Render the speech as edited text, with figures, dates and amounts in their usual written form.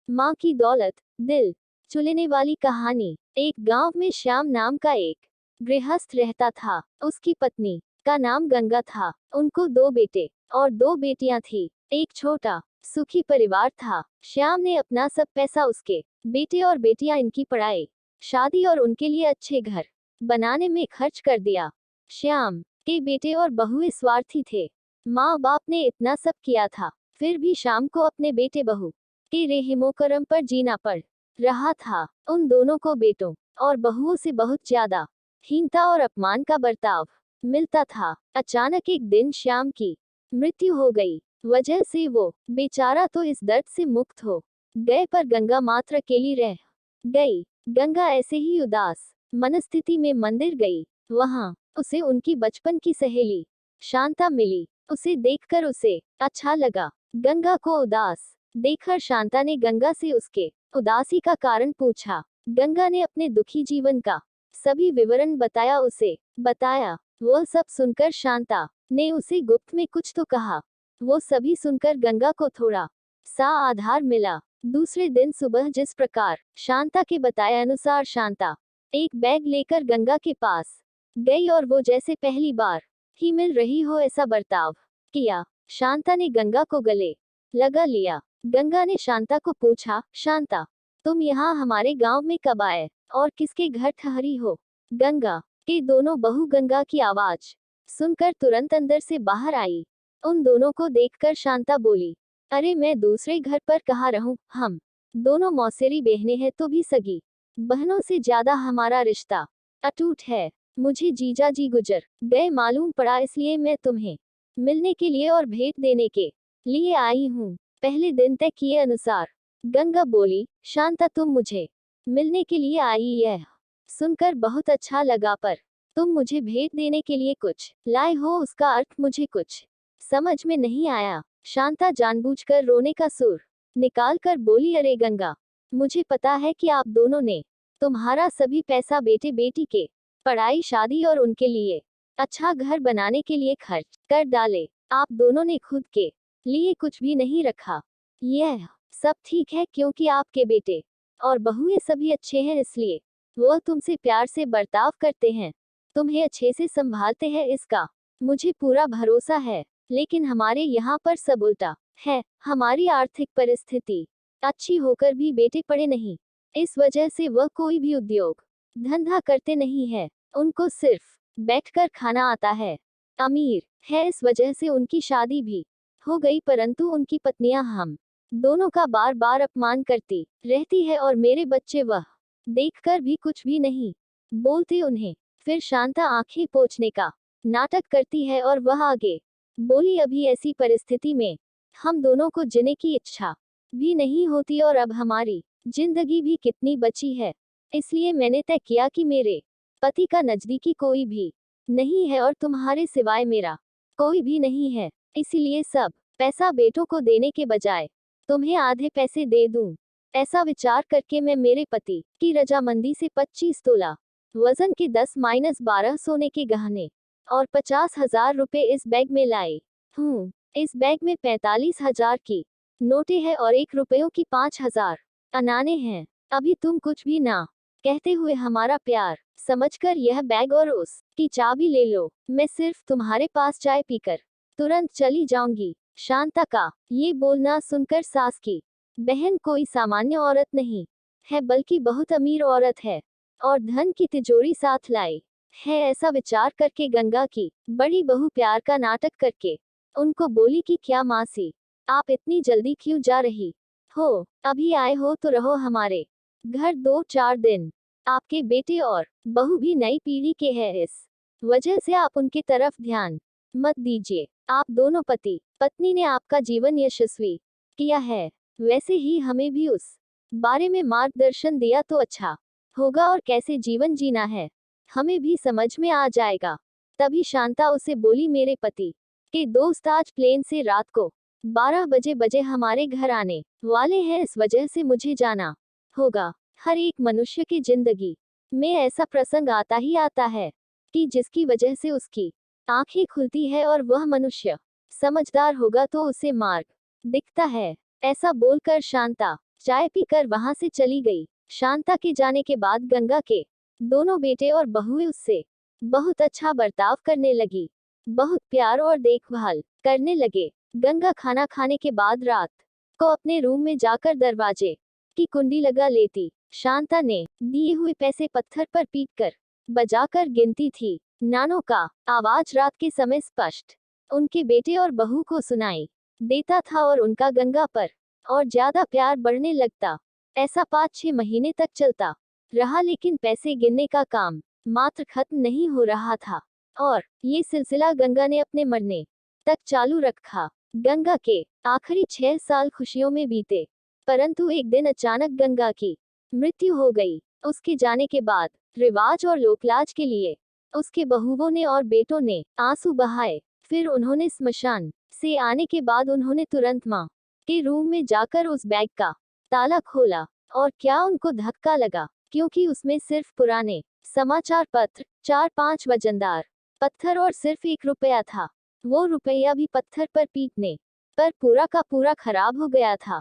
माँ की दौलत, दिल चुलने वाली कहानी। एक गांव में श्याम नाम का एक गृहस्थ रहता था। उसकी पत्नी का नाम गंगा था। उनको 2 बेटे और 2 बेटियां थी। एक छोटा सुखी परिवार था। श्याम ने अपना सब पैसा उसके बेटे और बेटियां इनकी पढ़ाई, शादी और उनके लिए अच्छे घर बनाने में खर्च कर दिया। श्याम के बेटे और बहुएं स्वार्थी थे। माँ बाप ने इतना सब किया था, फिर भी श्याम को अपने बेटे बहू के रेहमो करम पर जीना पड़ रहा था। उन दोनों को बेटों और बहुओं से बहुत ज्यादा हीनता और अपमान का बर्ताव मिलता था। अचानक एक दिन श्याम की मृत्यु हो गई। वजह से वो बेचारा तो इस दर्द से मुक्त हो गए, पर गंगा मात्र अकेली रह गई। गंगा ऐसे ही उदास मनस्थिति में मंदिर गई। वहां उसे उनकी बचपन की सहेली शांता मिली। उसे देखकर उसे अच्छा लगा। गंगा को उदास देखकर शांता ने गंगा से उसके उदासी का कारण पूछा। गंगा ने अपने दुखी जीवन का सभी विवरण बताया। वह सब सुनकर शांता ने उसे गुप्त में कुछ तो कहा। वो सभी सुनकर गंगा को थोड़ा सा आधार मिला। दूसरे दिन सुबह जिस प्रकार शांता के बताए अनुसार शांता एक बैग लेकर गंगा के पास गई और वो जैसे पहली बार ही मिल रही हो ऐसा बर्ताव किया। शांता ने गंगा को गले लगा लिया। गंगा ने शांता को पूछा, शांता, तुम यहाँ हमारे गांव में कब आए और किसके घर ठहरी हो? गंगा के दोनों बहू गंगा की आवाज सुनकर तुरंत अंदर से बाहर आई। उन दोनों को देखकर शांता बोली, अरे मैं दूसरे घर पर कहाँ रहूं, हम दोनों मौसेरी बहनें हैं तो भी सगी बहनों से ज्यादा हमारा रिश्ता अटूट है। मुझे जीजा जी गुजर गए मालूम पड़ा, इसलिए मैं तुम्हें मिलने के लिए और भेंट देने के लिए आई हूँ। पहले दिन तय किए अनुसार गंगा बोली, शांता तुम मुझे मिलने के लिए आई, यह सुनकर बहुत अच्छा लगा, पर तुम मुझे भेंट देने के लिए कुछ लाए हो, उसका अर्थ मुझे कुछ समझ में नहीं आया। शांता जानबूझकर रोने का सुर निकालकर बोली, अरे गंगा, मुझे पता है कि आप दोनों ने तुम्हारा सभी पैसा बेटे बेटी के पढ़ाई, शादी और उनके लिए अच्छा घर बनाने के लिए खर्च कर डाले। आप दोनों ने खुद के लिए कुछ भी नहीं रखा। यह सब ठीक है क्योंकि आपके बेटे और बहुएं सभी अच्छे हैं, इसलिए वह तुमसे प्यार से बर्ताव करते हैं, तुम्हें अच्छे से संभालते हैं, इसका मुझे पूरा भरोसा है। लेकिन हमारे यहाँ पर सब उल्टा है। हमारी आर्थिक परिस्थिति अच्छी होकर भी बेटे पढ़े नहीं। इस वजह से वह कोई भी उद्योग धंधा करते नहीं है। उनको सिर्फ बैठकर खाना आता है। अमीर है, इस वजह से उनकी शादी भी हो गई, परंतु उनकी पत्नियां हम दोनों का बार बार अपमान करती रहती है और मेरे बच्चे वह देखकर भी कुछ भी नहीं बोलते उन्हें। फिर शांता आंखें पोंछने का नाटक करती है और वह आगे बोली, अभी ऐसी परिस्थिति में हम दोनों को जीने की इच्छा भी नहीं होती और अब हमारी जिंदगी भी कितनी बची है। इसलिए मैंने तय किया कि मेरे पति का नजदीकी कोई भी नहीं है और तुम्हारे सिवाय मेरा कोई भी नहीं है। इसीलिए सब पैसा बेटों को देने के बजाय तुम्हें आधे पैसे दे दूं। ऐसा विचार करके मैं मेरे पति की रजामंदी से 25 तोला वजन के 10-12 सोने के गहने और 50,000 रुपए इस बैग में लाई हूँ। इस बैग में 45,000 की नोटें हैं और 1 रुपयों की 5,000 अनाने हैं। अभी तुम कुछ भी ना कहते हुए हमारा प्यार समझकर यह बैग और उस की चाबी ले लो। मैं सिर्फ तुम्हारे पास चाय पीकर तुरंत चली जाऊंगी। शांता का ये बोलना सुनकर सास की बहन कोई सामान्य औरत नहीं है, बल्कि बहुत अमीर औरत है और धन की तिजोरी साथ लाई है। ऐसा विचार करके गंगा की बड़ी बहू प्यार का नाटक करके उनको बोली कि क्या मासी, आप इतनी जल्दी क्यों जा रही हो? अभी आए हो तो रहो हमारे घर 2-4 दिन। आपके बेटे और बहू भी नई पीढ़ी के हैं, इस वजह से आप उनकी तरफ ध्यान मत दीजिए। आप दोनों पति पत्नी ने आपका जीवन यशस्वी किया है, वैसे ही हमें भी उस बारे में मार्गदर्शन दिया तो अच्छा होगा और कैसे जीवन जीना है हमें भी समझ में आ जाएगा। तभी शांता उसे बोली, मेरे पति के दोस्त आज प्लेन से रात को 12 बजे हमारे घर आने वाले हैं, इस वजह से मुझे जाना होगा। हर एक मनुष्य की जिंदगी में ऐसा प्रसंग आता ही आता है कि जिसकी वजह से उसकी आंखें खुलती है और वह मनुष्य समझदार होगा तो उसे मार्ग दिखता है। ऐसा बोलकर शांता चाय पीकर वहां से चली गई। शांता के जाने के बाद गंगा के दोनों बेटे और बहुएं उससे बहुत अच्छा बर्ताव करने लगी, बहुत प्यार और देखभाल करने लगे। गंगा खाना खाने के बाद रात को अपने रूम में जाकर दरवाजे की कुंडी लगा लेती। शांता ने दिए हुए पैसे पत्थर पर पीटकर बजाकर गिनती थी। नानों का आवाज रात के समय स्पष्ट उनके बेटे और बहू को सुनाई देता था और उनका गंगा पर और ज्यादा प्यार बढ़ने लगता। ऐसा 5-6 महीने तक चलता रहा, लेकिन पैसे गिनने का काम मात्र खत्म नहीं हो रहा था और ये सिलसिला गंगा ने अपने मरने तक चालू रखा। गंगा के आखिरी 6 साल खुशियों में बीते, परंतु एक दिन अचानक गंगा की मृत्यु हो गई। उसके जाने के बाद रिवाज और लोकलाज के लिए उसके बहुओं ने और बेटों ने आंसू बहाए। फिर उन्होंने स्मशान से आने के बाद उन्होंने तुरंत मां के रूम में जाकर उस बैग का ताला खोला और क्या उनको धक्का लगा, क्योंकि उसमें सिर्फ पुराने समाचार पत्र, 4-5 वजनदार पत्थर और सिर्फ 1 रुपया था। वो रुपया भी पत्थर पर पीटने पर पूरा का पूरा खराब हो गया था।